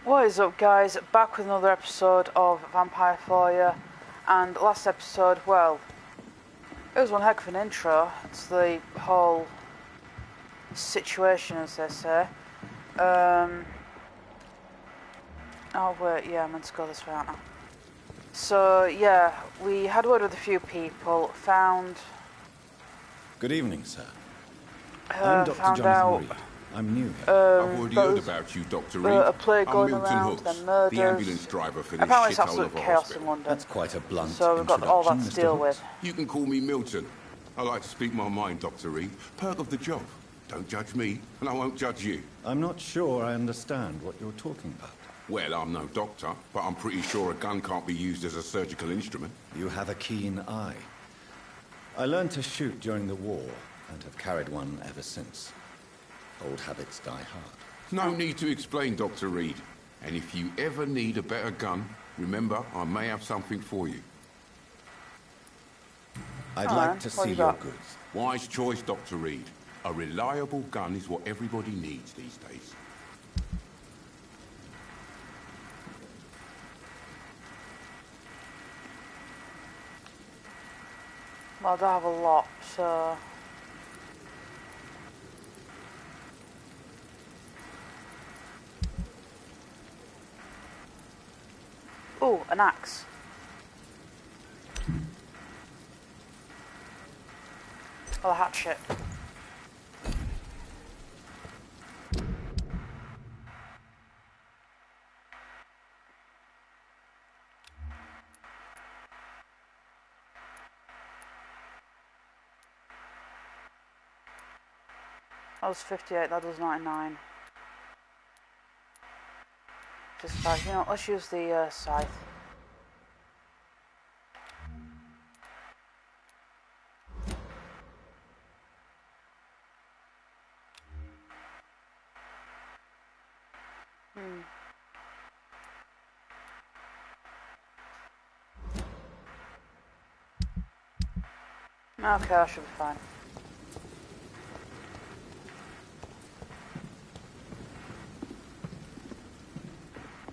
What is up, guys? Back with another episode of Vampyr for you. And last episode, well, it was one heck of an intro to the whole situation, as they say. Oh wait, yeah, I'm meant to go this way, aren't I? So yeah, we had a word with a few people, found... Good evening, sir. I'm Dr. found Jonathan out... Reed. I'm new here. I've already heard about you, Dr. Reed. A plague going I'm Milton around, Hooks, then murders... the ambulance driver for this apparently it's shithole absolute of a chaos hospital. in London. That's quite a blunt So we've got all that to introduction, deal Mr. with. Hooks. You can call me Milton. I like to speak my mind, Dr. Reed. Perk of the job. Don't judge me, and I won't judge you. I'm not sure I understand what you're talking about. Well, I'm no doctor, but I'm pretty sure a gun can't be used as a surgical instrument. You have a keen eye. I learned to shoot during the war, and have carried one ever since. Old habits die hard. No need to explain, Dr. Reed. And if you ever need a better gun, remember, I may have something for you. I'd like to see your goods. Wise choice, Dr. Reed. A reliable gun is what everybody needs these days. Well, I don't have a lot, so... Ooh, an axe. Oh, a hatchet. That was 58, that was 99. Just five, you know, let's use the scythe. Okay, that should be fine.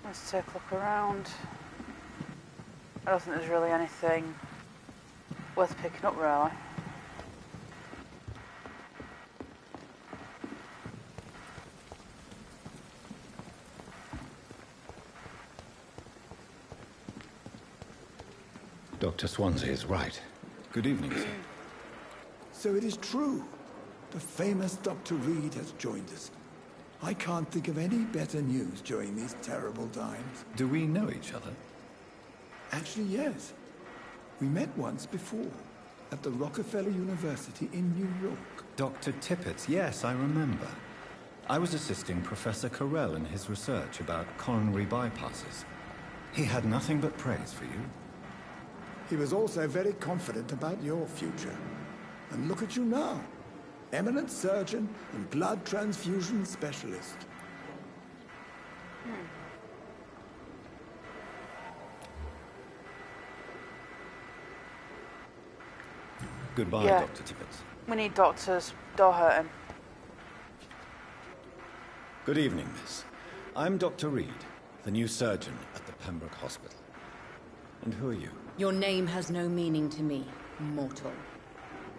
Let's take a look around. I don't think there's really anything worth picking up, really. Dr. Swansea is right. Good evening, sir. So it is true. The famous Dr. Reed has joined us. I can't think of any better news during these terrible times. Do we know each other? Actually, yes. We met once before, at the Rockefeller University in New York. Dr. Tippett, yes, I remember. I was assisting Professor Carell in his research about coronary bypasses. He had nothing but praise for you. He was also very confident about your future. And look at you now. Eminent surgeon and blood transfusion specialist. Goodbye, Yeah. Dr. Tippett. We need doctors. Don't hurt him. Good evening, miss. I'm Dr. Reed, the new surgeon at the Pembroke Hospital. And who are you? Your name has no meaning to me, mortal.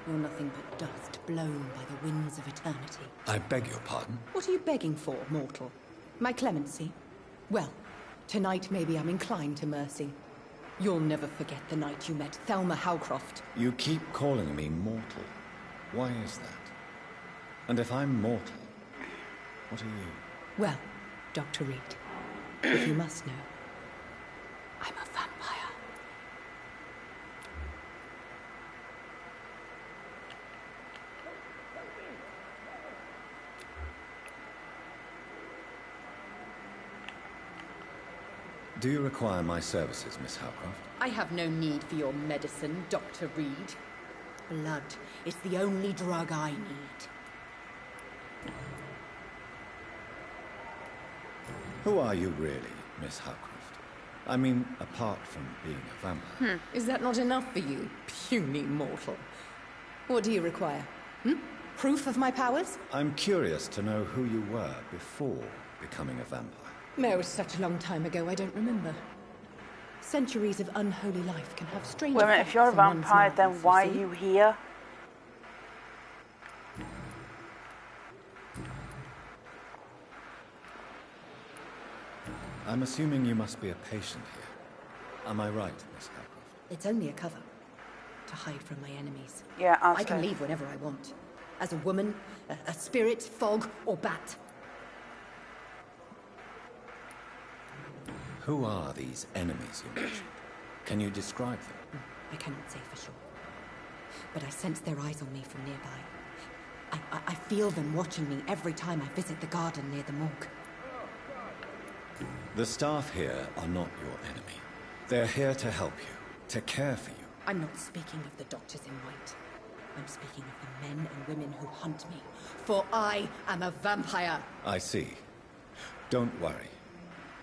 You're nothing but dust blown by the winds of eternity. I beg your pardon? What are you begging for, mortal? My clemency? Well, tonight maybe I'm inclined to mercy. You'll never forget the night you met Thelma Howcroft. You keep calling me mortal. Why is that? And if I'm mortal, what are you? Well, Dr. Reed, if you must know, I'm a vampire. Do you require my services, Miss Howcroft? I have no need for your medicine, Dr. Reed. Blood is the only drug I need. Who are you really, Miss Howcroft? I mean, apart from being a vampire. Is that not enough for you, puny mortal? What do you require? Proof of my powers? I'm curious to know who you were before becoming a vampire. It was such a long time ago, I don't remember. Centuries of unholy life can have strange Wait a minute, effects if you're a on one's vampire, then minds, why are see? you here? I'm assuming you must be a patient here. Am I right, Miss Howcroft? It's only a cover. To hide from my enemies. Yeah, I can leave whenever I want. As a woman, a spirit, fog, or bat. Who are these enemies you mentioned? Can you describe them? I cannot say for sure. But I sense their eyes on me from nearby. I feel them watching me every time I visit the garden near the morgue. The staff here are not your enemy. They're here to help you, to care for you. I'm not speaking of the doctors in white. I'm speaking of the men and women who hunt me. For I am a vampire. I see. Don't worry.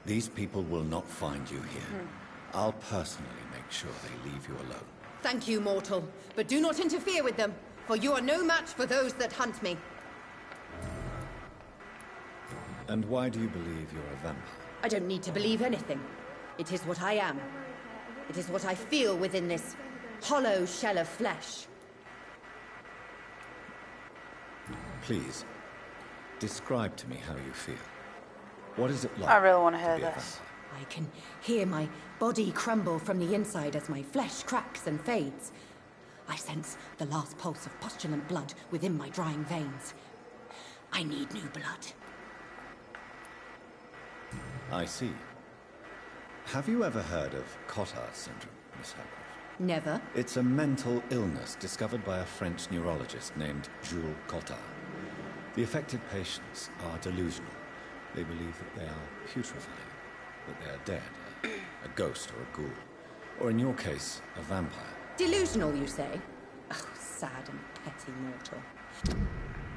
These people will not find you here. I'll personally make sure they leave you alone. Thank you, mortal. But do not interfere with them, for you are no match for those that hunt me. And why do you believe you're a vampire? I don't need to believe anything. It is what I am. It is what I feel within this hollow shell of flesh. Please, describe to me how you feel. What is it like? I really want to hear be a this. vampire? I can hear my body crumble from the inside as my flesh cracks and fades. I sense the last pulse of postulant blood within my drying veins. I need new blood. I see. Have you ever heard of Cotard syndrome, Miss Howcroft? Never. It's a mental illness discovered by a French neurologist named Jules Cotard. The affected patients are delusional. They believe that they are putrefying, that they are dead, a ghost or a ghoul. Or in your case, a vampire. Delusional, you say? Oh, sad and petty mortal.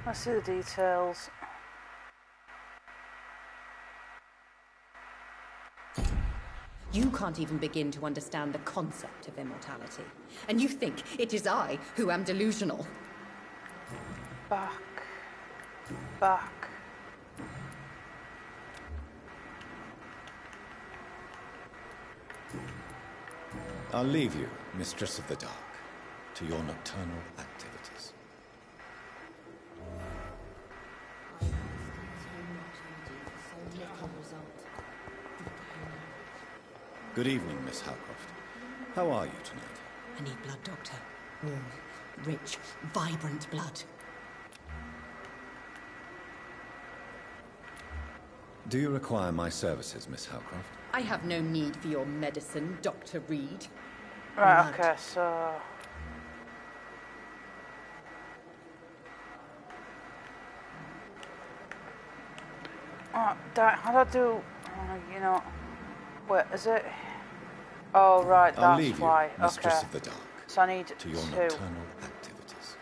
Let's see the details. You can't even begin to understand the concept of immortality. And you think it is I who am delusional. Back. Back. I'll leave you, Mistress of the Dark, to your nocturnal activities. Good evening, Miss Howcroft. How are you tonight? I need blood, Doctor. Warm, rich, vibrant blood. Do you require my services, Miss Howcroft? I have no need for your medicine, Dr. Reed. Right, Blood. okay, so... Oh, how do I do... you know... Wait, is it... Oh, right, I'll that's leave why. you, Mistress Okay. of the Dark, So I need to your two. nocturnal activities.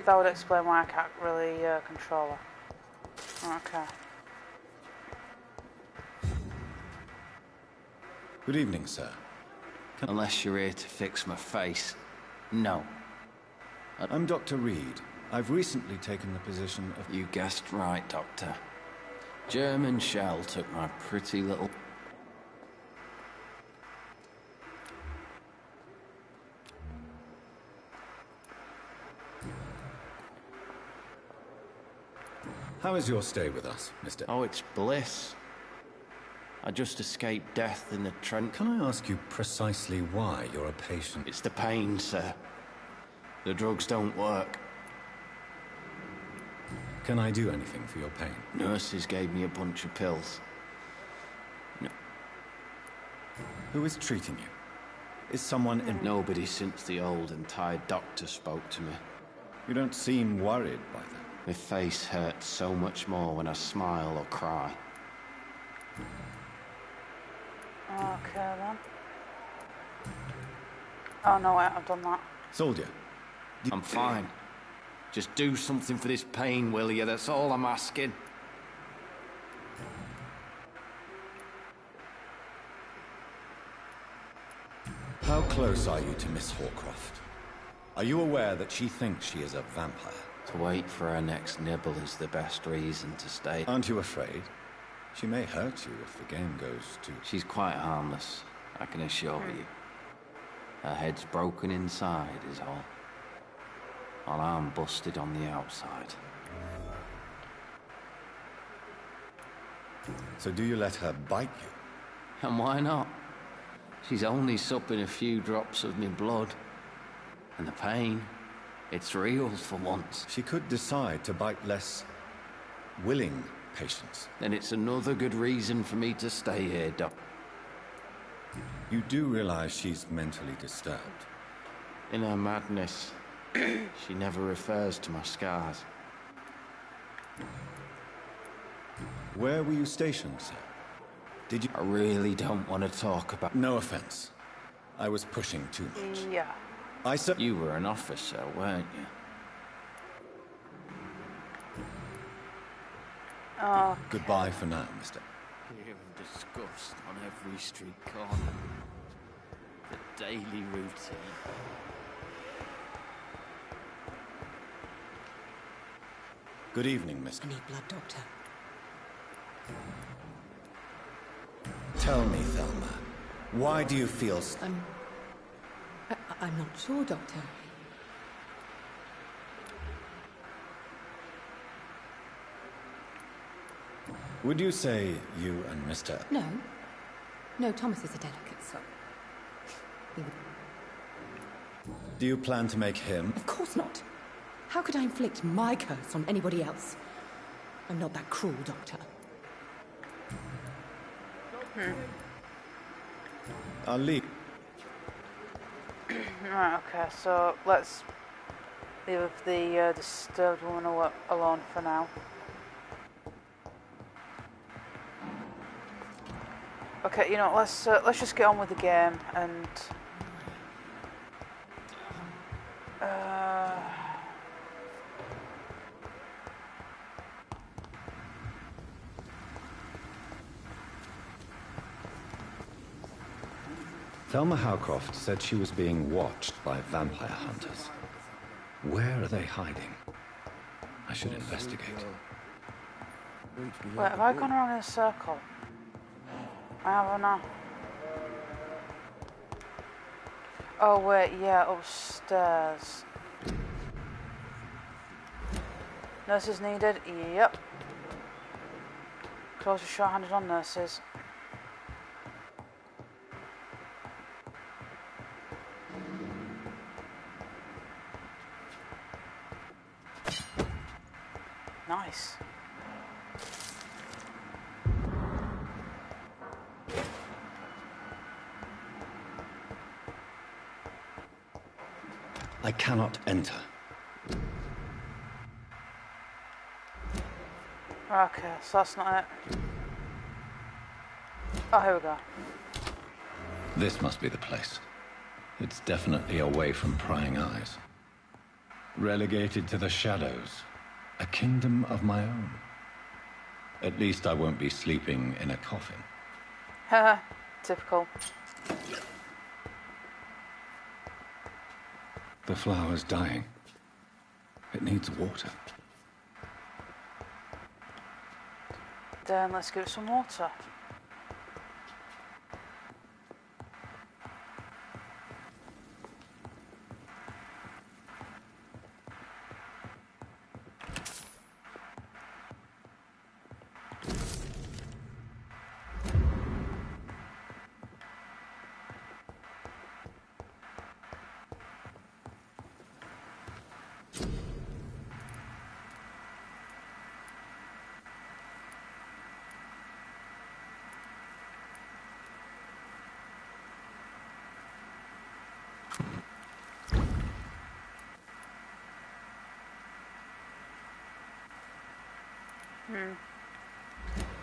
That would explain why I can't really control her. Okay. Good evening, sir. Unless you're here to fix my face. No. I'm Dr. Reed. I've recently taken the position of... You guessed right, Doctor. German shell took my pretty little... How is your stay with us, Mr. Oh, it's bliss. I just escaped death in the trench. Can I ask you precisely why you're a patient? It's the pain, sir. The drugs don't work. Can I do anything for your pain? Nurses gave me a bunch of pills. Who is treating you? Is someone in... Nobody since the old and tired doctor spoke to me. You don't seem worried by that. My face hurts so much more when I smile or cry. Okay, then. Oh, no, wait, I've done that. Soldier. I'm fine. Just do something for this pain, will you? That's all I'm asking. How close are you to Miss Hawcroft? Are you aware that she thinks she is a vampire? To wait for her next nibble is the best reason to stay. Aren't you afraid? She may hurt you if the game goes too... She's quite harmless, I can assure you. Her head's broken inside is all. While I'm busted on the outside. So do you let her bite you? And why not? She's only supping a few drops of me blood. And the pain, it's real for once. She could decide to bite less willing patients. Then it's another good reason for me to stay here, Doc. You do realize she's mentally disturbed? In her madness, she never refers to my scars. Where were you stationed, sir? Did you... I really don't want to talk about... No offense. I was pushing too much. Yeah. You were an officer, weren't you? Oh. Goodbye for now, mister. Fear and disgust on every street corner. The daily routine. Good evening, mister. I need blood, Doctor. Tell me, Thelma, why do you feel... I'm not sure, Doctor. Would you say you and Mr... No. No, Thomas is a delicate soul. He would... Do you plan to make him... Of course not. How could I inflict my curse on anybody else? I'm not that cruel, Doctor. I'll leave. Right, okay, so let's leave the disturbed woman alone for now. Okay, you know, let's just get on with the game and Thelma Howcroft said she was being watched by vampire hunters. Where are they hiding? I should investigate. wait, have I gone around in a circle? I haven't now. Oh wait, yeah, upstairs. Nurses needed? Yep. Close short-handed on nurses. Nice. I cannot enter. Okay, so that's not it. Oh, here we go. This must be the place. It's definitely away from prying eyes. Relegated to the shadows. A kingdom of my own. At least I won't be sleeping in a coffin. Haha, typical. The flower's dying. It needs water. Then let's give it some water.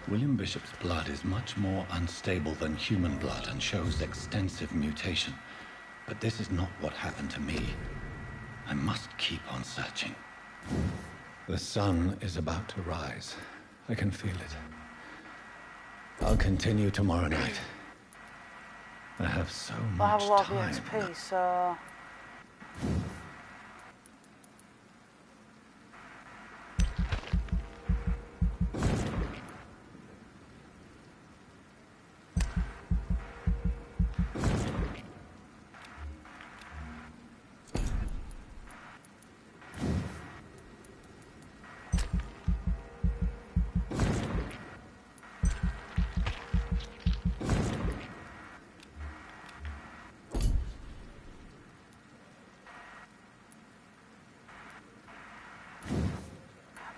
William Bishop's blood is much more unstable than human blood and shows extensive mutation. But this is not what happened to me. I must keep on searching. The sun is about to rise. I can feel it. I'll continue tomorrow night. I have so I have much a lot time. of XP, so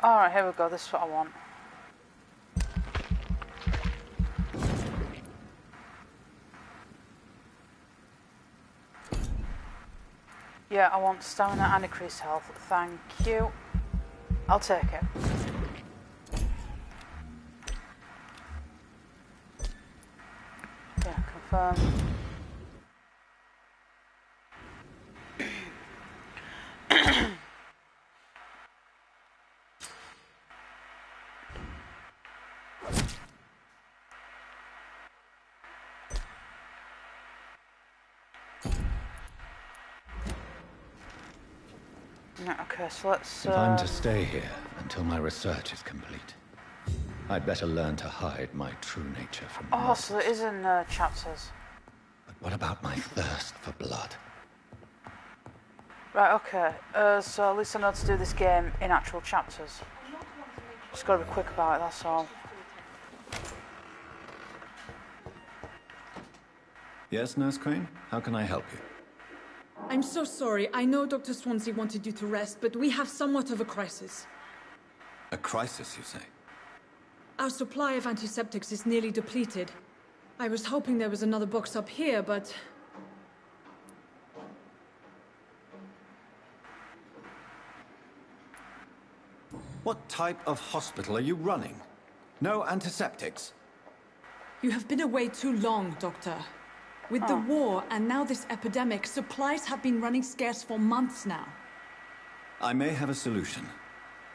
Alright, here we go. This is what I want. Yeah, I want stamina and increased health. Thank you. I'll take it. Yeah, confirm. Okay, so let's... If I'm to stay here until my research is complete, I'd better learn to hide my true nature from Oh, mortals. so it is in chapters. But what about my thirst for blood? Right, okay. So at least I know to do this game in actual chapters. Just gotta be quick about it, that's all. Yes, Nurse Crane? How can I help you? I'm so sorry. I know Dr. Swansea wanted you to rest, but we have somewhat of a crisis. A crisis, you say? Our supply of antiseptics is nearly depleted. I was hoping there was another box up here, but... What type of hospital are you running? No antiseptics? You have been away too long, Doctor. With the war and now this epidemic, supplies have been running scarce for months now. I may have a solution.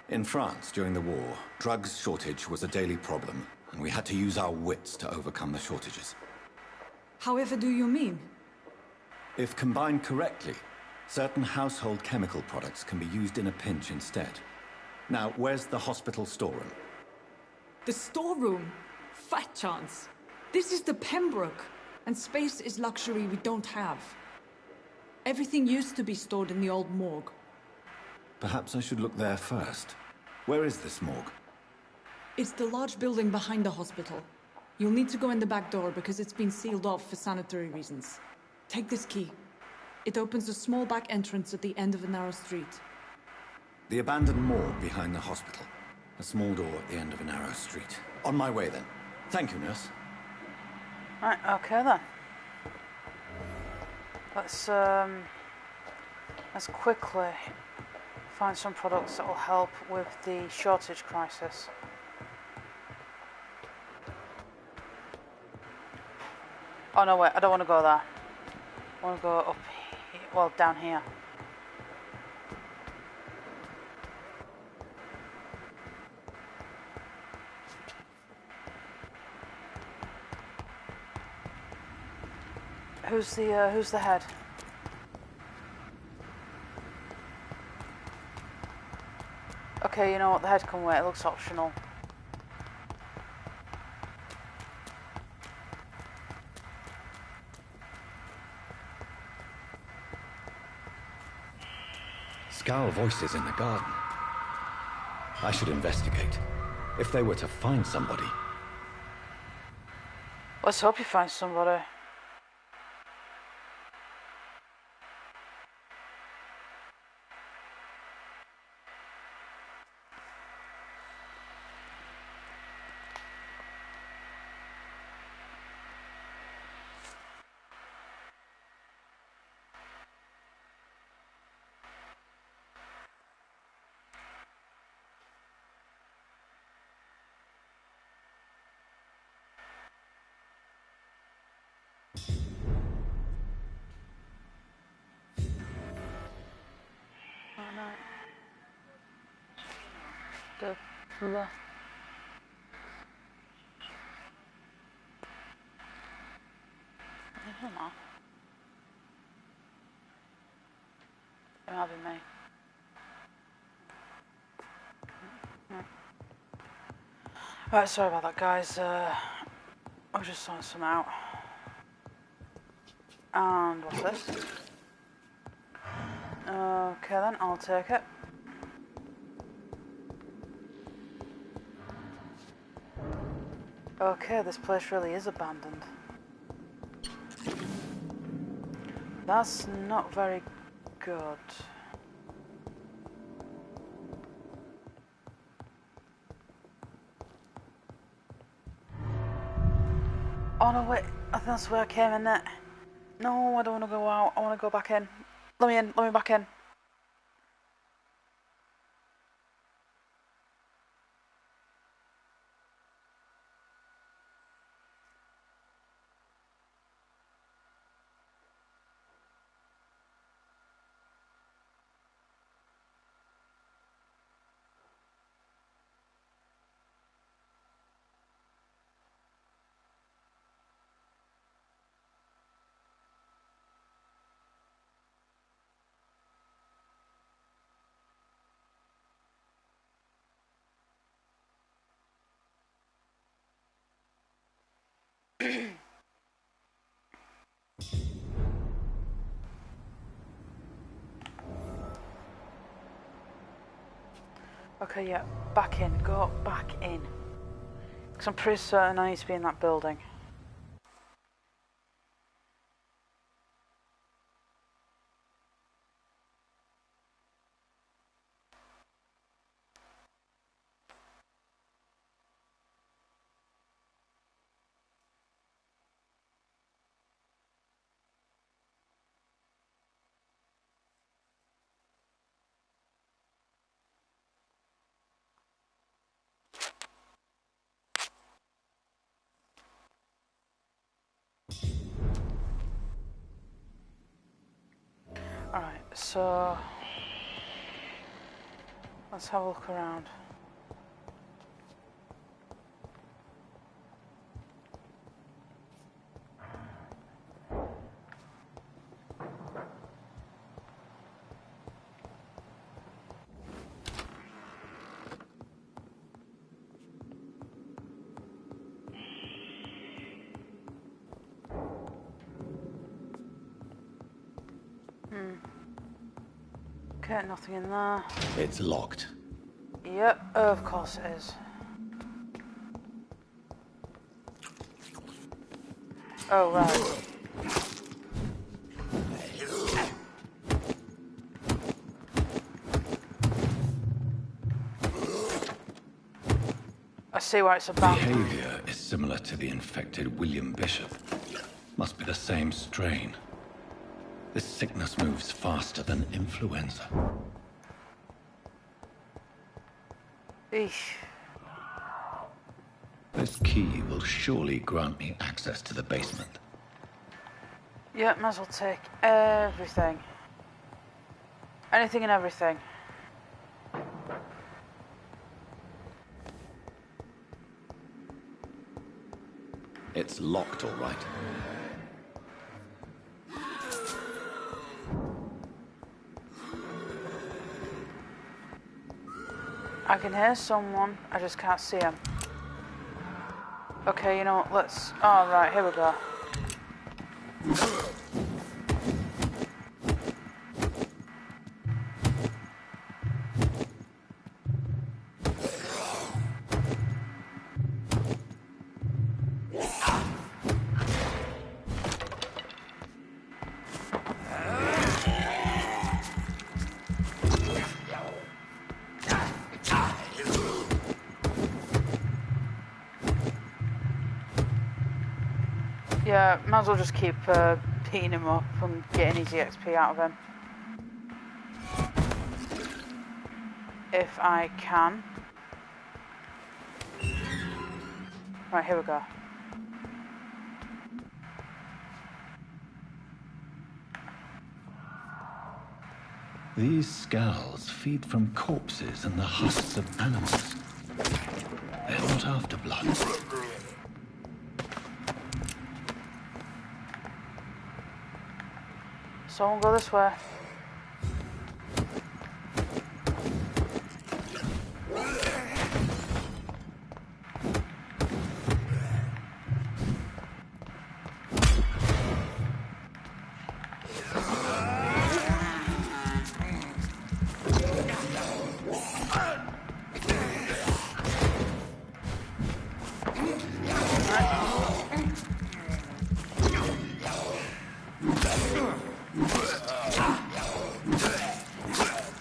In France, during the war, drugs shortage was a daily problem, and we had to use our wits to overcome the shortages. However do you mean? If combined correctly, certain household chemical products can be used in a pinch instead. Now, where's the hospital storeroom? The storeroom? Fat chance. This is the Pembroke, and space is luxury we don't have. Everything used to be stored in the old morgue. Perhaps I should look there first. Where is this morgue? It's the large building behind the hospital. You'll need to go in the back door because it's been sealed off for sanitary reasons. Take this key. It opens a small back entrance at the end of a narrow street. The abandoned morgue behind the hospital. A small door at the end of a narrow street. On my way, then. Thank you, nurse. Right, okay then. Let's quickly find some products that will help with the shortage crisis. Oh no, wait, I don't want to go there. I want to go up here, well, down here. Who's the head? Okay, you know what, the head can wait, it looks optional. Scowl voices in the garden. I should investigate. If they were to find somebody. Let's hope you find somebody. The I don't know. It might be me. Right, sorry about that, guys. I was just sorting some out. And what's this? Okay then, I'll take it. Okay, this place really is abandoned. That's not very good. Oh no, wait. I think that's where I came in. It. No, I don't want to go out. I want to go back in. Let me in. Let me back in. Okay, yeah, back in. Go back in. Because I'm pretty certain I need to be in that building. Alright, so let's have a look around. Okay, nothing in there. It's locked. Yep, of course it is. Oh, right. I see why it's a vampire. Behavior is similar to the infected William Bishop. Must be the same strain. This sickness moves faster than influenza. Eesh. This key will surely grant me access to the basement. Yep, might as well take everything. Anything and everything. It's locked, all right. I can hear someone, I just can't see him. Okay, you know what, let's... Oh, right, here we go. Yeah, might as well just keep beating him up and getting easy XP out of him. If I can. Right, here we go. These scowls feed from corpses and the husks of animals. They're not after blood. Someone go this way.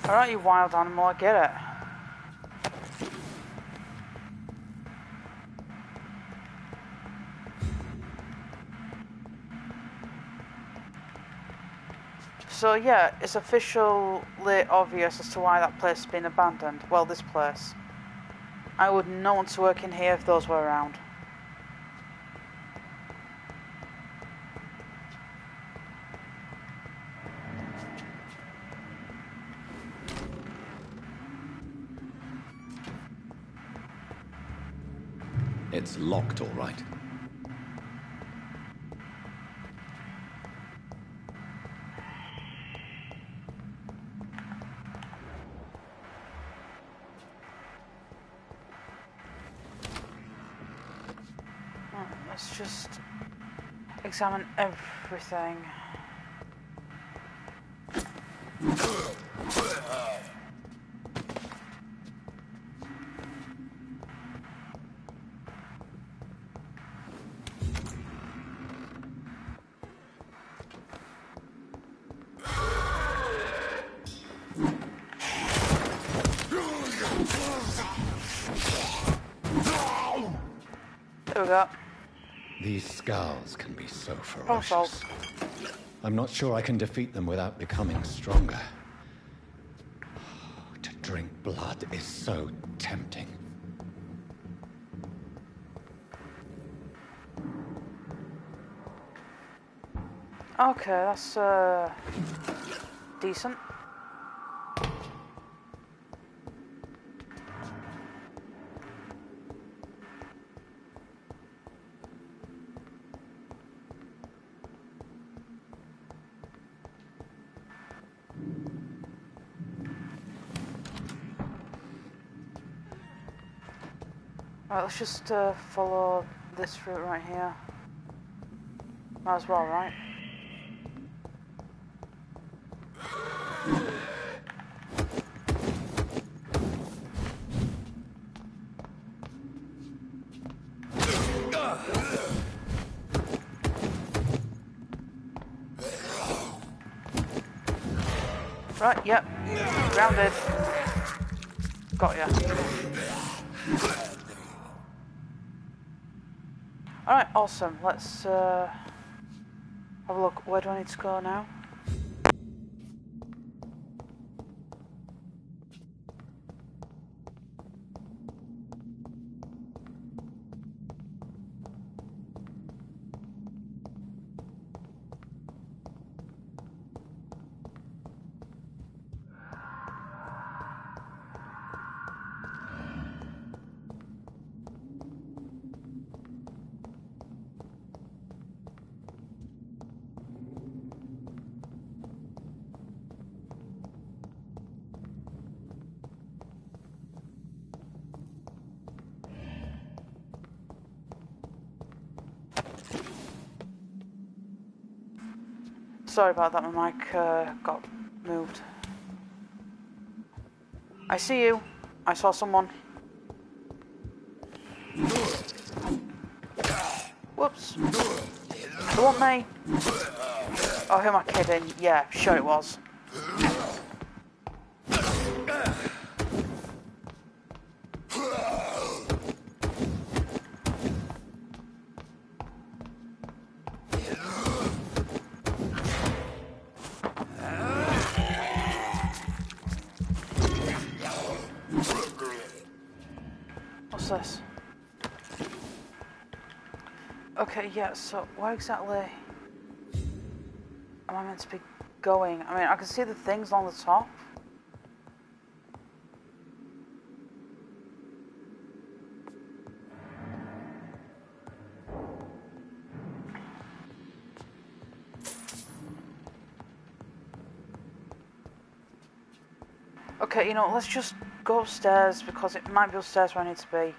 Alright, you wild animal, I get it. So yeah, it's officially obvious as to why that place has been abandoned. Well, this place. I would not want to work in here if those were around. It's locked, all right. Let's just examine everything. There we go. These scowls can be so Problem ferocious. solved. I'm not sure I can defeat them without becoming stronger. To drink blood is so tempting. Okay, that's decent. Right, let's just follow this route right here. Might as well, right? Right, yep. Grounded. Got ya. Alright, awesome. Let's have a look. Where do I need to go now? Sorry about that, my mic got moved. I see you. I saw someone. Whoops. It wasn't me. Oh, who am I kidding? Yeah, sure it was. What's this? Okay, yeah, so where exactly am I meant to be going? I mean, I can see the things along the top. Okay, you know, let's just go upstairs because it might be upstairs where I need to be.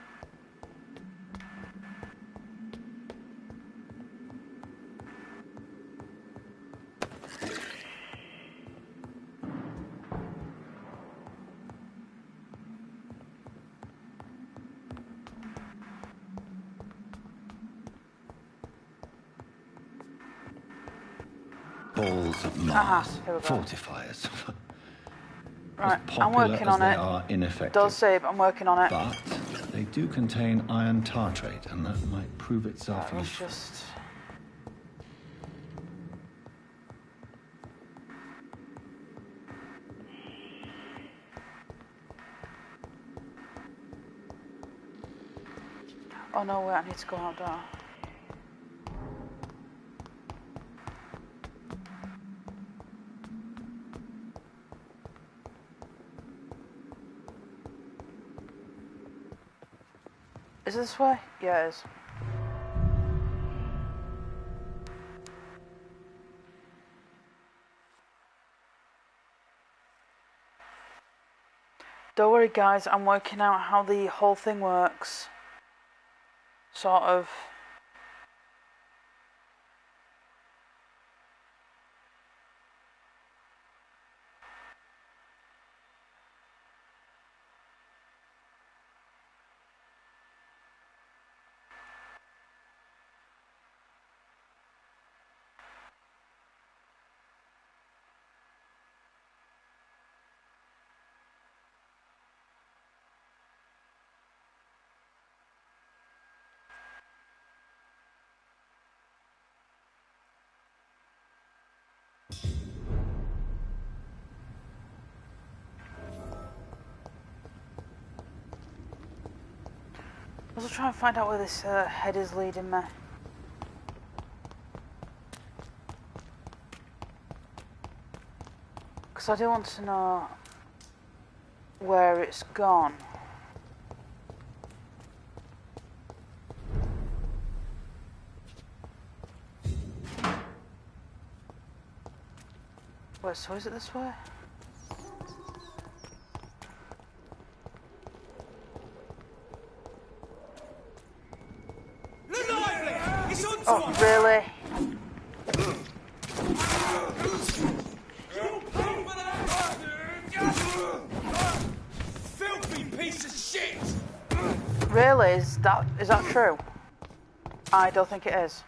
Balls of Mars. Here we go. Fortifiers. Right, As I'm popular working as on they it. are ineffective. Does say, but I'm working on it. But they do contain iron tartrate, and that might prove itself Let's useful. just... Oh no, wait, I need to go out there. Is it this way? Yeah, it is. Don't worry guys, I'm working out how the whole thing works. Sort of. I was trying to find out where this head is leading me. Because I do want to know where it's gone. Wait, so is it this way? Oh, really? Filthy piece of shit! Really? Is that true? I don't think it is.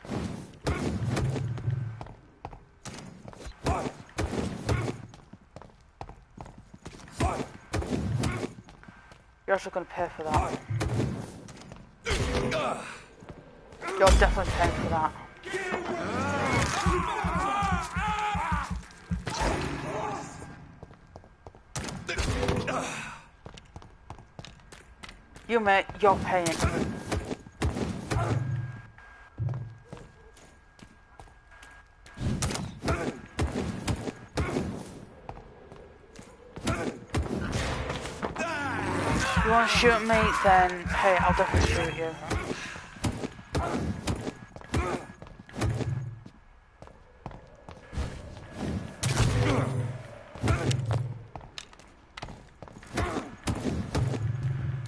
You're actually going to pay for that. You're definitely paying for that. You mate, you're paying. You want to shoot me, then hey, I'll definitely shoot you.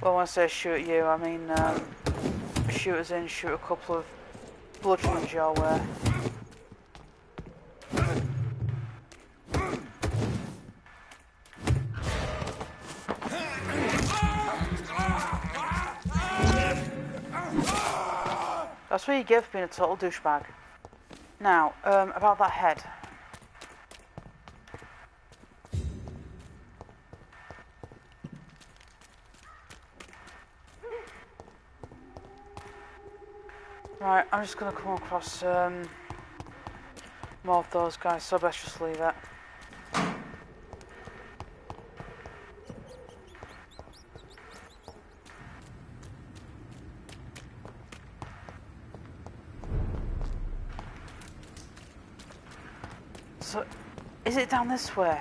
Well, when I say shoot you, I mean shoot us in, shoot a couple of bludgeons your way. That's what you give being a total douchebag. Now, about that head. Right, I'm just gonna come across more of those guys, so I best just leave it. So, is it down this way?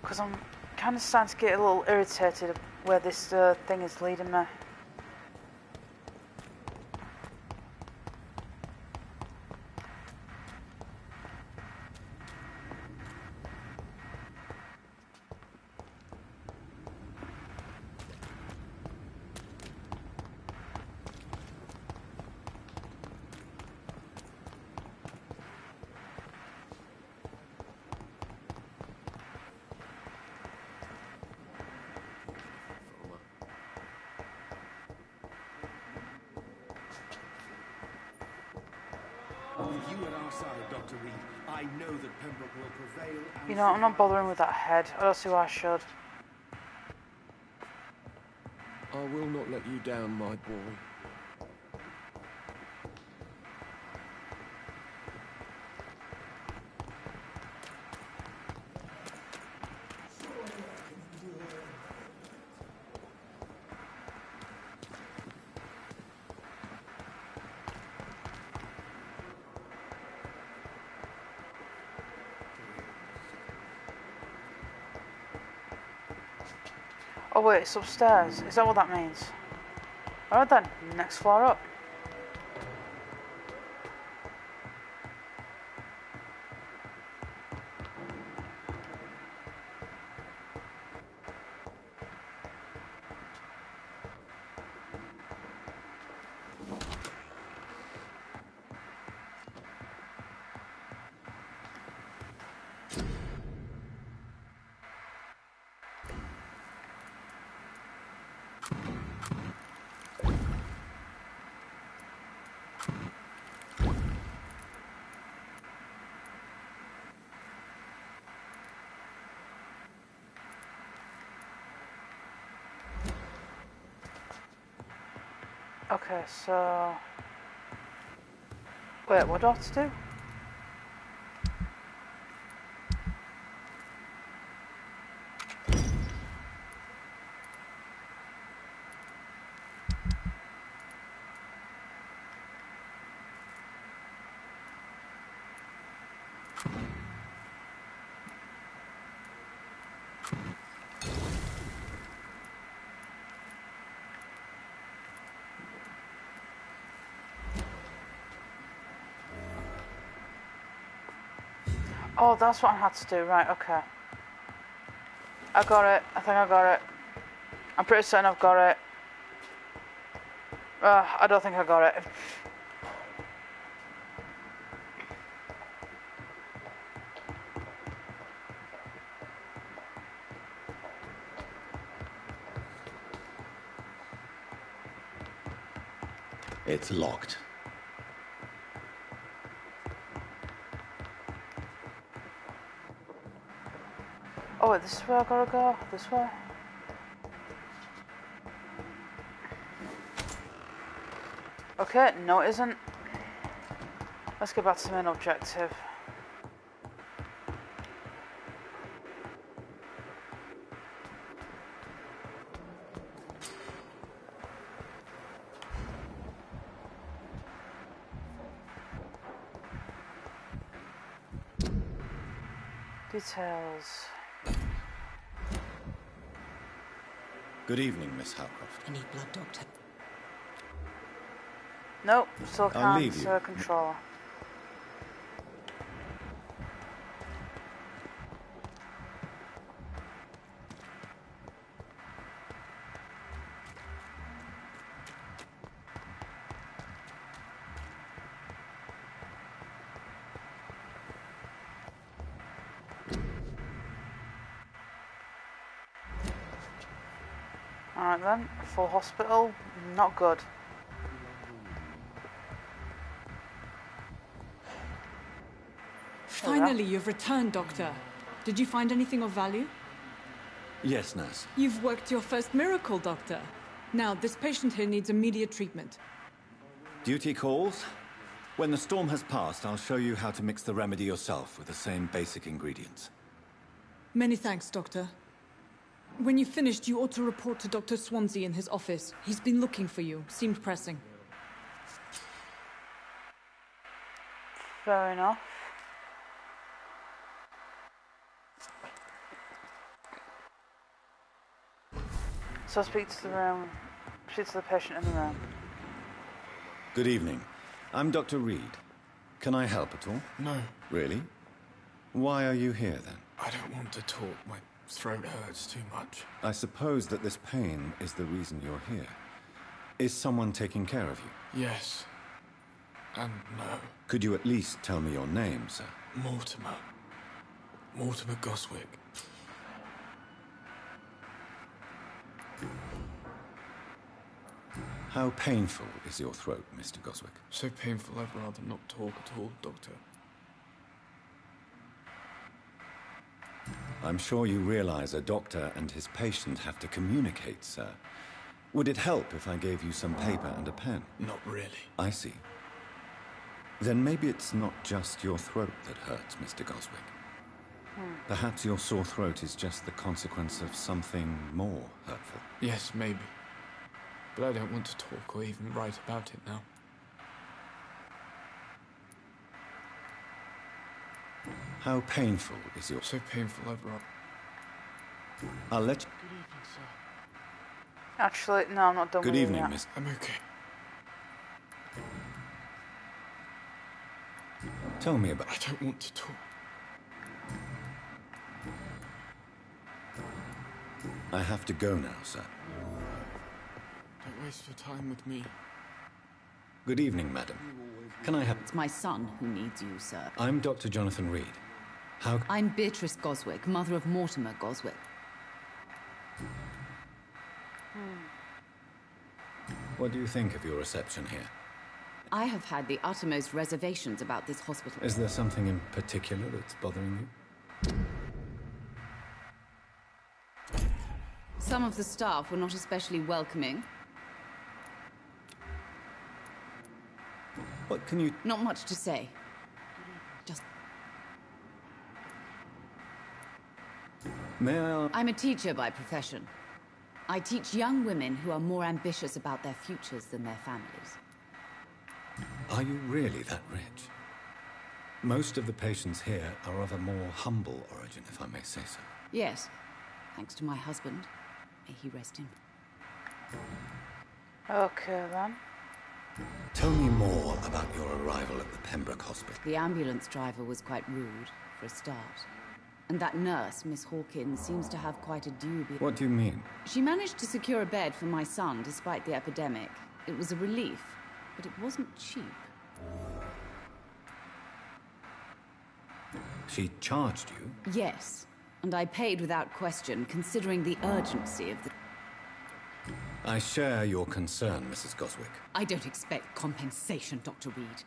Because I'm kind of starting to get a little irritated where this thing is leading me. With you at our side, Dr. Reed, I know that Pembroke will prevail. You know, I'm not bothering with that head. I don't see why I should. I will not let you down, my boy. Oh wait, it's upstairs. Is that what that means? Alright then, next floor up. Okay, so... Wait, what do I have to do? Oh, that's what I had to do. Right, okay. I got it. I think I got it. I'm pretty certain I've got it. I don't think I got it. It's locked. Oh, wait, this is where I gotta go? This way? Okay, no it isn't. Let's get back to the main objective. Details. Good evening, Miss Howcroft. I need blood, Doctor. Nope, still I'll can't. leave you. Controller. Alright then, full hospital, not good. Finally, you've returned, Doctor. Did you find anything of value? Yes, nurse. You've worked your first miracle, Doctor. Now, this patient here needs immediate treatment. Duty calls. When the storm has passed, I'll show you how to mix the remedy yourself with the same basic ingredients. Many thanks, Doctor. When you've finished, you ought to report to Dr. Swansea in his office. He's been looking for you. Seemed pressing. Fair enough. So speak to the patient in the room. Good evening. I'm Dr. Reed. Can I help at all? No, Really? Why are you here then? I don't want to talk. My throat hurts too much. I suppose that this pain is the reason you're here. Is someone taking care of you? Yes. And no. Could you at least tell me your name, sir? Mortimer. Mortimer Goswick. How painful is your throat, Mr. Goswick? So painful I'd rather not talk at all, Doctor. I'm sure you realize a doctor and his patient have to communicate, sir. Would it help if I gave you some paper and a pen? Not really. I see. Then maybe it's not just your throat that hurts, Mr. Goswick. Perhaps your sore throat is just the consequence of something more hurtful. Yes, maybe. But I don't want to talk or even write about it now. How painful is your... So painful I'd rather... I'll let you... Good evening, sir. Actually, no, I'm not done Good with evening, you yet. Miss. I'm okay. Tell me about... I don't want to talk. I have to go now, sir. Don't waste your time with me. Good evening, madam. Can I have... It's my son who needs you, sir. I'm Dr. Jonathan Reed. How... I'm Beatrice Goswick, mother of Mortimer Goswick. What do you think of your reception here? I have had the uttermost reservations about this hospital. Is there something in particular that's bothering you? Some of the staff were not especially welcoming. What can you... Not much to say. Just... May I... I'm a teacher by profession. I teach young women who are more ambitious about their futures than their families. Are you really that rich? Most of the patients here are of a more humble origin, if I may say so. Yes, thanks to my husband. May he rest in. Okay, then. Tell me more about your arrival at the Pembroke Hospital. The ambulance driver was quite rude, for a start. And that nurse, Miss Hawkins, seems to have quite a dubious... What do you mean? She managed to secure a bed for my son despite the epidemic. It was a relief, but it wasn't cheap. She charged you? Yes, and I paid without question, considering the urgency of the... I share your concern, Mrs. Goswick. I don't expect compensation, Dr. Reed.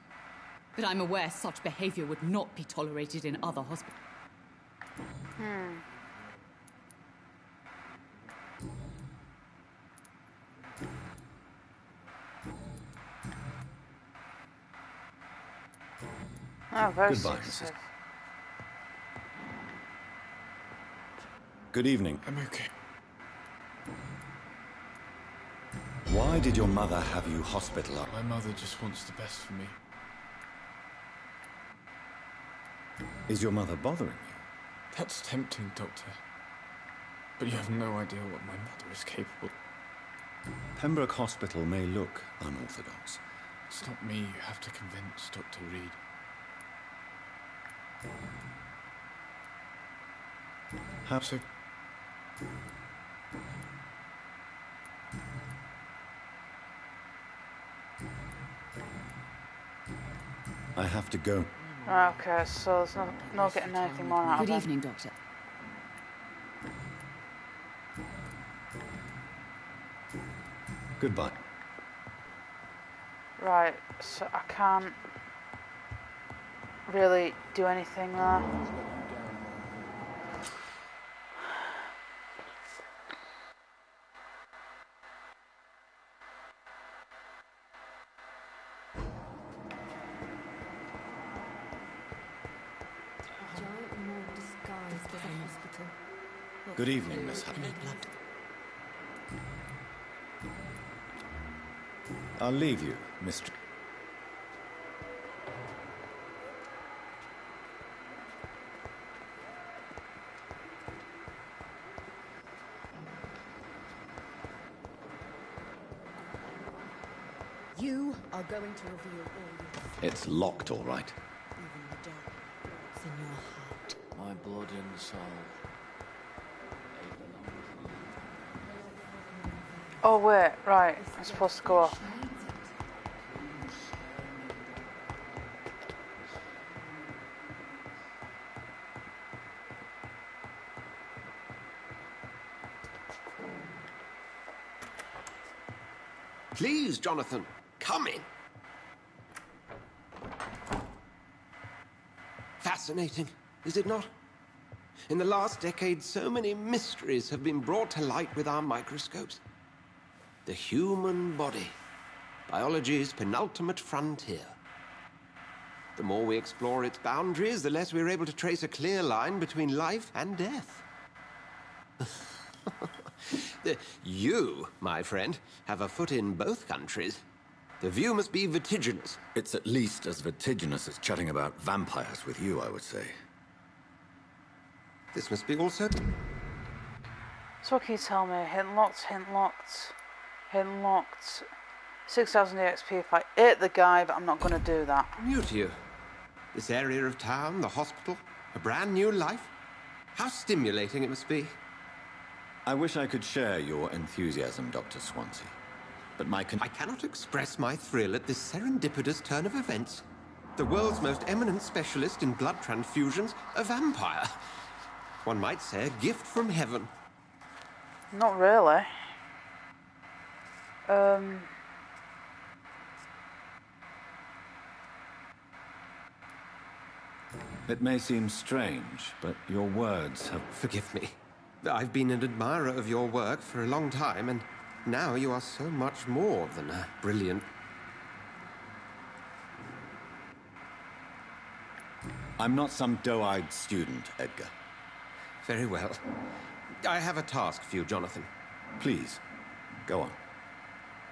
But I'm aware such behavior would not be tolerated in other hospitals. Oh, very Goodbye, sensitive. Mrs. Good evening. I'm okay. Why did your mother have you hospitalized? My mother just wants the best for me. Is your mother bothering you? That's tempting, Doctor. But you have no idea what my mother is capable. Pembroke Hospital may look unorthodox. It's not me you have to convince, Dr. Reed. How So... I have to go. Okay, so there's no getting anything more out of Good it. evening, Doctor. Goodbye. Right, so I can't really do anything there. Good evening, Miss Hunt. I'll leave you, Mr. You are going to reveal all this, It's locked, all right. even the dark thoughts in your heart. My blood and soul. Oh wait, right, I'm supposed to go off. Please, Jonathan, come in. Fascinating, is it not? In the last decade, so many mysteries have been brought to light with our microscopes. The human body, biology's penultimate frontier. The more we explore its boundaries, the less we're able to trace a clear line between life and death. You, my friend, have a foot in both countries. The view must be vertiginous. It's at least as vertiginous as chatting about vampires with you, I would say. This must be also... So what can you tell me? Hint locked, hint locked. Hidden locked. 6,000 EXP if I hit the guy, but I'm not going to do that. New to you. This area of town, the hospital, a brand new life. How stimulating it must be. I wish I could share your enthusiasm, Dr. Swansea. But I cannot express my thrill at this serendipitous turn of events. The world's most eminent specialist in blood transfusions, a vampire. One might say a gift from heaven. Not really. It may seem strange, but your words have... Forgive me. I've been an admirer of your work for a long time, and now you are so much more than a brilliant... I'm not some doe-eyed student, Edgar. Very well. I have a task for you, Jonathan. Please, go on.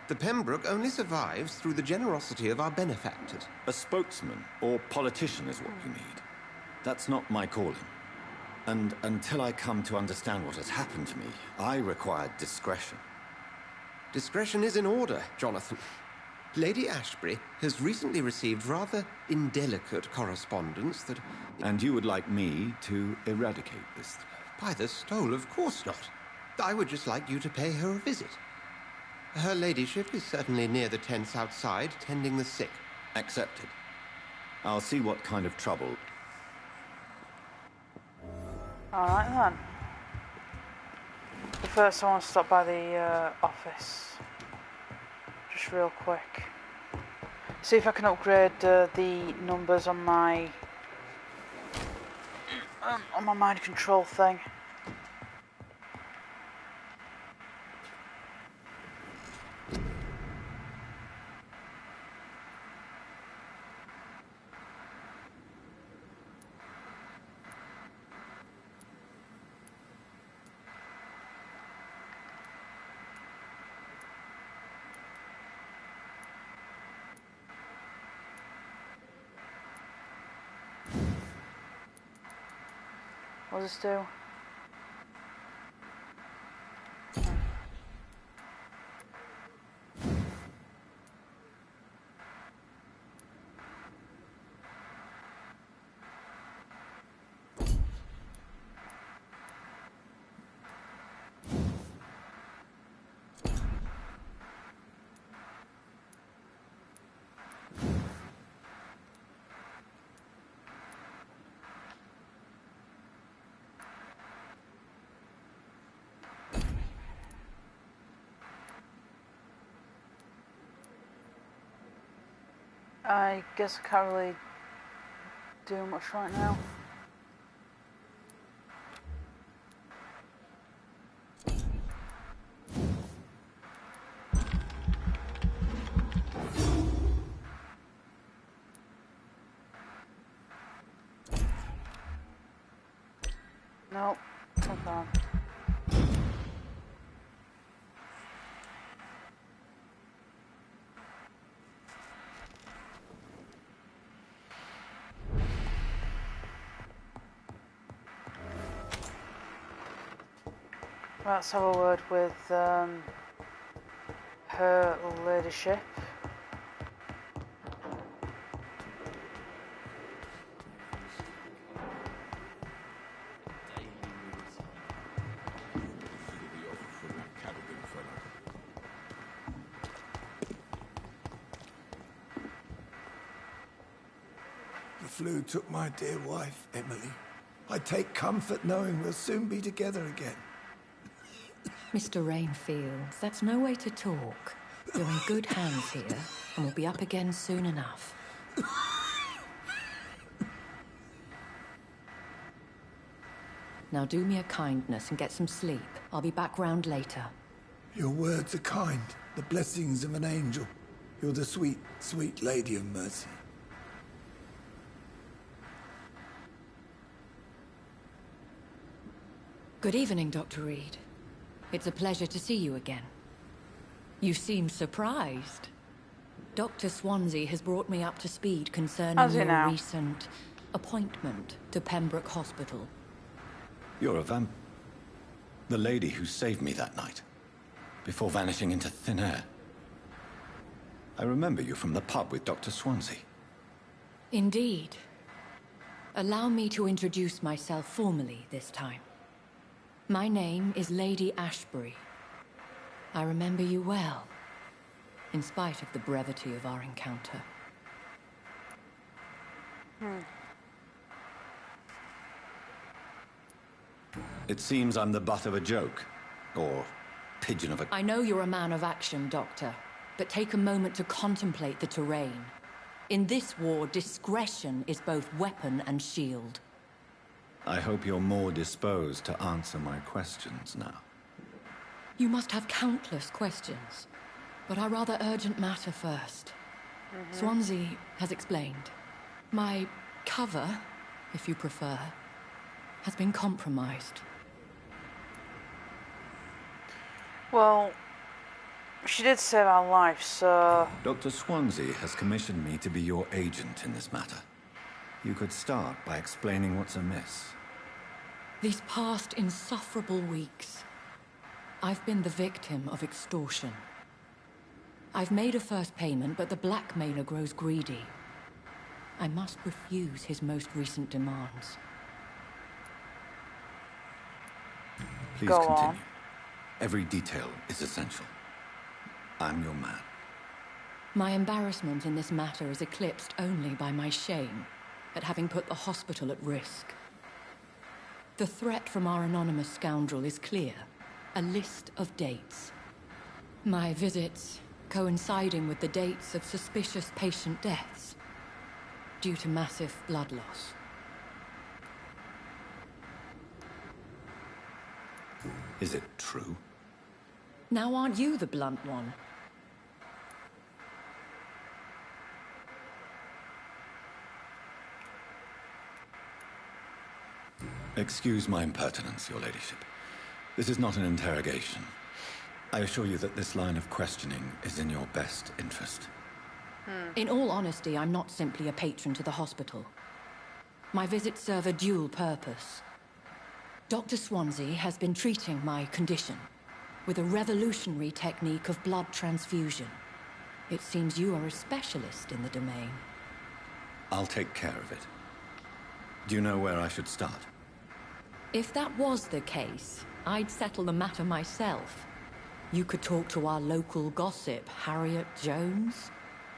The Pembroke only survives through the generosity of our benefactors. A spokesman or politician is what you need. That's not my calling. And until I come to understand what has happened to me, I require discretion. Discretion is in order, Jonathan. Lady Ashbury has recently received rather indelicate correspondence that... And you would like me to eradicate this threat? By the stole, of course not. I would just like you to pay her a visit. Her ladyship is certainly near the tents outside, tending the sick. Accepted. I'll see what kind of trouble... Alright then. But first I want to stop by the office. Just real quick. See if I can upgrade the numbers on my mind control thing. What does this do? I guess I can't really do much right now. Nope, hold on. Let's have a word with her ladyship. The flu took my dear wife, Emily. I take comfort knowing we'll soon be together again. Mr. Rainfield, that's no way to talk. You're in good hands here, and we'll be up again soon enough. Now do me a kindness and get some sleep. I'll be back round later. Your words are kind, the blessings of an angel. You're the sweet, sweet Lady of Mercy. Good evening, Dr. Reed. It's a pleasure to see you again. You seem surprised. Dr. Swansea has brought me up to speed concerning your recent appointment to Pembroke Hospital. You're a vamp... The lady who saved me that night. before vanishing into thin air. I remember you from the pub with Dr. Swansea. Indeed. Allow me to introduce myself formally this time. My name is Lady Ashbury. I remember you well, in spite of the brevity of our encounter. It seems I'm the butt of a joke, or pigeon of a... I know you're a man of action, Doctor, but take a moment to contemplate the terrain. In this war, discretion is both weapon and shield. I hope you're more disposed to answer my questions now. You must have countless questions, but our rather urgent matter first. Swansea has explained. My cover, if you prefer, has been compromised. Well, she did save our life, so... Dr. Swansea has commissioned me to be your agent in this matter. You could start by explaining what's amiss. These past insufferable weeks, I've been the victim of extortion. I've made a first payment, but the blackmailer grows greedy. I must refuse his most recent demands. Please Go continue. on. Every detail is essential. I'm your man. My embarrassment in this matter is eclipsed only by my shame at having put the hospital at risk. The threat from our anonymous scoundrel is clear. A list of dates. My visits coinciding with the dates of suspicious patient deaths due to massive blood loss. Is it true? Now aren't you the blunt one? Excuse my impertinence, Your Ladyship. This is not an interrogation. I assure you that this line of questioning is in your best interest. In all honesty, I'm not simply a patron to the hospital. My visits serve a dual purpose. Dr. Swansea has been treating my condition with a revolutionary technique of blood transfusion. It seems you are a specialist in the domain. I'll take care of it. Do you know where I should start? If that was the case, I'd settle the matter myself. You could talk to our local gossip, Harriet Jones.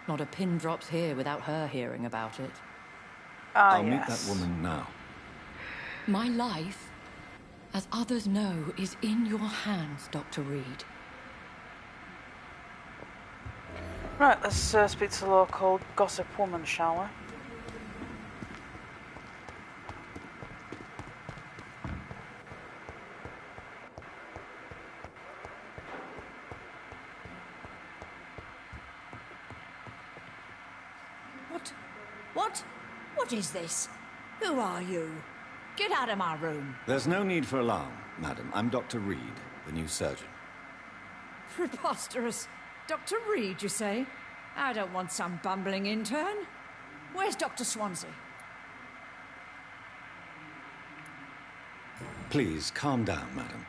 Not a pin drops here without her hearing about it. I'll meet that woman now. My life, as others know, is in your hands, Dr. Reed. Right, let's speak to the local gossip woman, shall we? What is this? Who are you? Get out of my room. There's no need for alarm, madam. I'm Dr. Reed, the new surgeon. Preposterous. Dr. Reed, you say? I don't want some bumbling intern. Where's Dr. Swansea? Please, calm down, madam.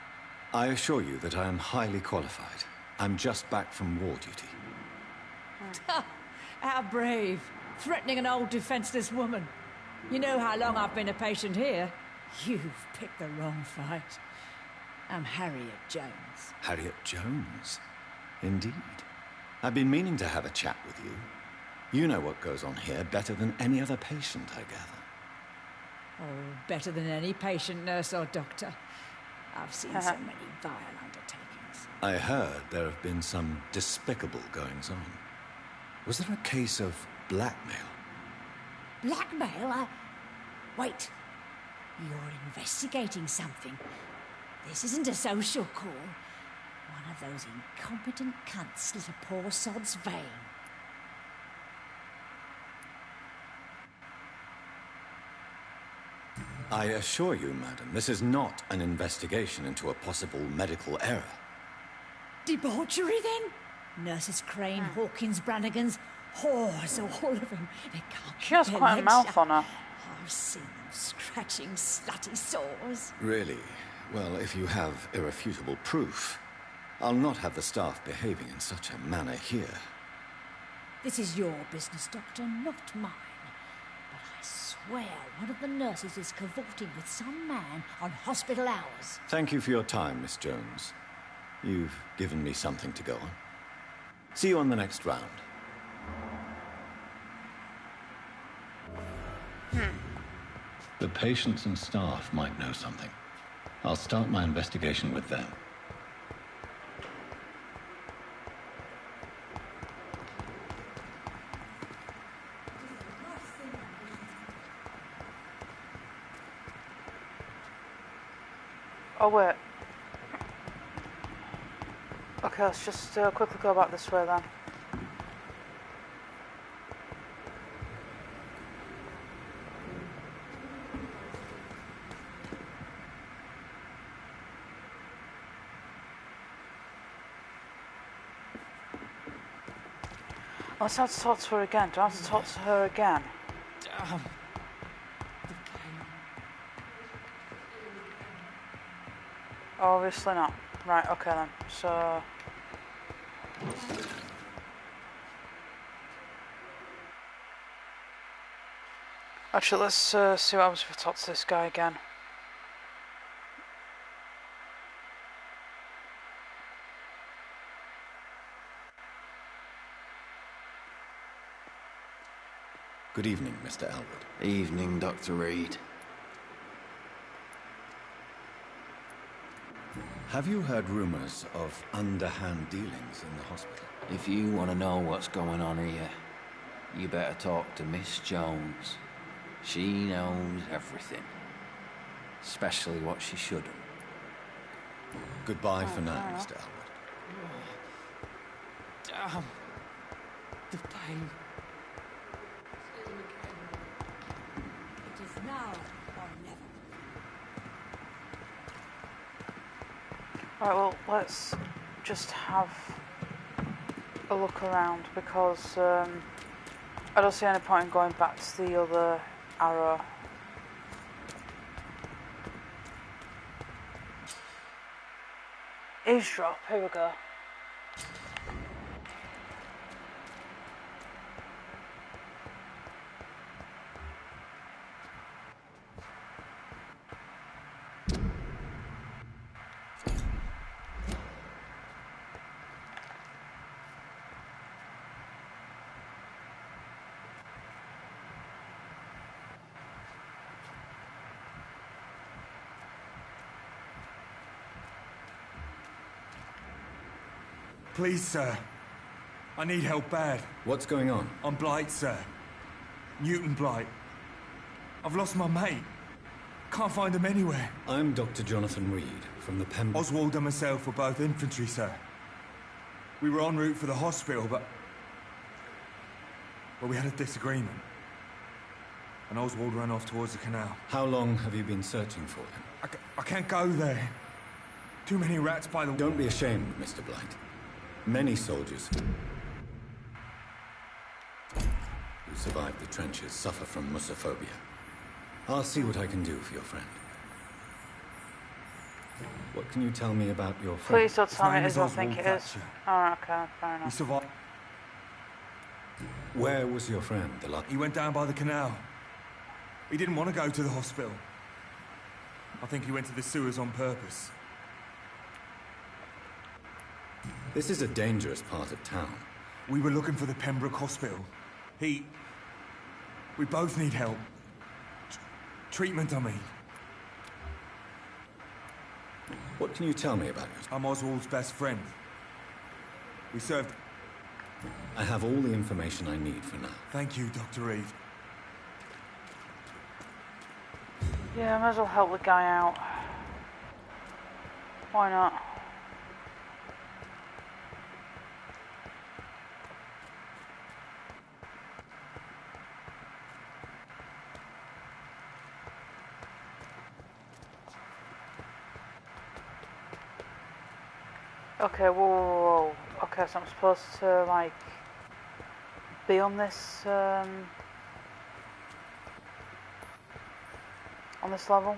I assure you that I am highly qualified. I'm just back from war duty. How brave. Threatening an old defenseless woman. You know how long I've been a patient here? You've picked the wrong fight. I'm Harriet Jones. Harriet Jones? Indeed. I've been meaning to have a chat with you. You know what goes on here better than any other patient, I gather. Oh, better than any patient, nurse or doctor. I've seen so many vile undertakings. I heard there have been some despicable goings-on. Was there a case of blackmail? Blackmail? Wait. You're investigating something. This isn't a social call. One of those incompetent cunts slit a poor sod's vein. I assure you, madam, this is not an investigation into a possible medical error. Debauchery, then? Nurses Crane, Hawkins, Brannigans, whores, all of them. They can't She has keep quite a their mouth legs on her. I've seen them scratching slutty sores. Really? Well, if you have irrefutable proof. I'll not have the staff behaving in such a manner here. This is your business, Doctor, not mine. But I swear one of the nurses is cavorting with some man on hospital hours. Thank you for your time, Miss Jones. You've given me something to go on. See you on the next round. The patients and staff might know something. I'll start my investigation with them. Oh, wait. Okay, let's just quickly go back this way then. Let's have to talk to her again. Do I have to talk to her again? Damn. Obviously not. Right, okay then. So... Actually, let's see what happens if I talk to this guy again. Good evening, Mr. Elwood. Evening, Dr. Reed. Have you heard rumors of underhand dealings in the hospital? If you want to know what's going on here, you better talk to Miss Jones. She knows everything. Especially what she shouldn't. Goodbye for now, Mr. Elwood. Damn. The pain. It is now or never. Right, well, let's just have a look around because I don't see any point in going back to the other arrow. Eavesdrop, here we go. Please, sir. I need help bad. What's going on? I'm Blight, sir. Newton Blight. I've lost my mate. Can't find him anywhere. I'm Dr. Jonathan Reed from the Oswald and myself were both infantry, sir. We were en route for the hospital, but we had a disagreement. And Oswald ran off towards the canal. How long have you been searching for him? I can't go there. Too many rats by the... Don't be ashamed, Mr. Blight. Many soldiers who survived the trenches suffer from musophobia. I'll see what I can do for your friend. What can you tell me about your friend? Please don't tell me it is what I think it is. Alright, okay, fair enough. He survived. Where was your friend the last... He went down by the canal. He didn't want to go to the hospital. I think he went to the sewers on purpose. This is a dangerous part of town. We were looking for the Pembroke Hospital. We both need help. Treatment, I mean. What can you tell me about yourself? I'm Oswald's best friend. We served... I have all the information I need for now. Thank you, Dr. Reed. Yeah, I might as well help the guy out. Why not? Okay, whoa. Okay, so I'm supposed to, like, be on this level?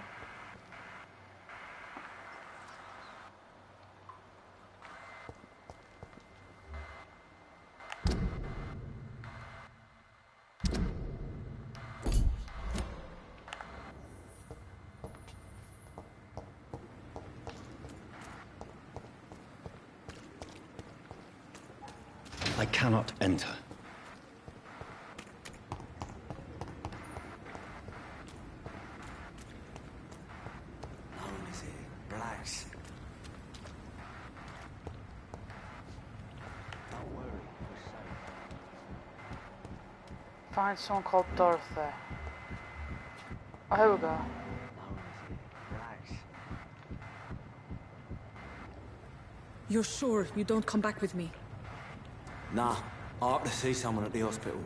I cannot enter. Relax. Find someone called Dorothy. Oh, here we go. You're sure you don't come back with me? Nah, I have to see someone at the hospital.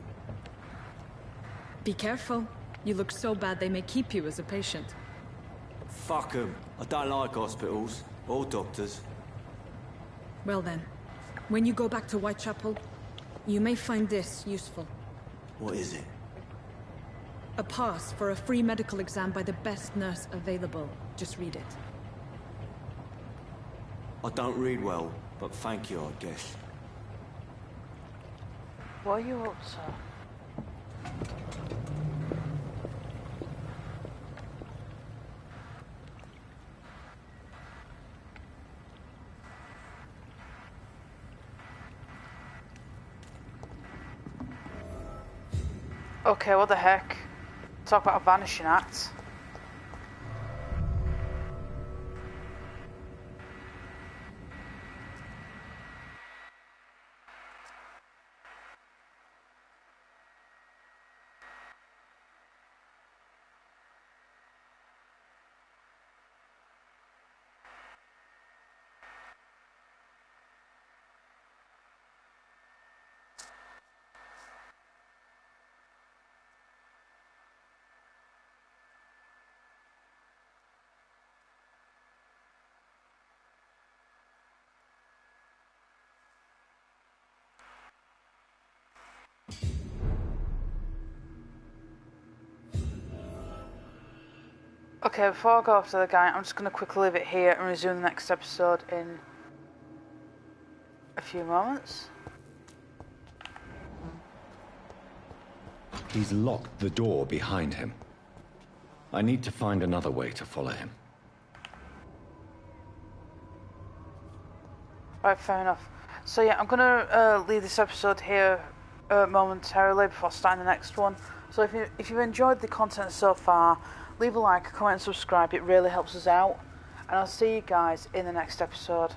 Be careful. You look so bad they may keep you as a patient. Fuck 'em. I don't like hospitals or doctors. Well then, when you go back to Whitechapel, you may find this useful. What is it? A pass for a free medical exam by the best nurse available. Just read it. I don't read well, but thank you, I guess. What are you up to? Okay, what the heck? Talk about a vanishing act. Okay, before I go off to the guy, I'm just going to quickly leave it here and resume the next episode in a few moments. He's locked the door behind him. I need to find another way to follow him. Right, fair enough. So yeah, I'm going to leave this episode here momentarily before starting the next one. So if you've enjoyed the content so far, leave a like, comment and subscribe. It really helps us out. And I'll see you guys in the next episode.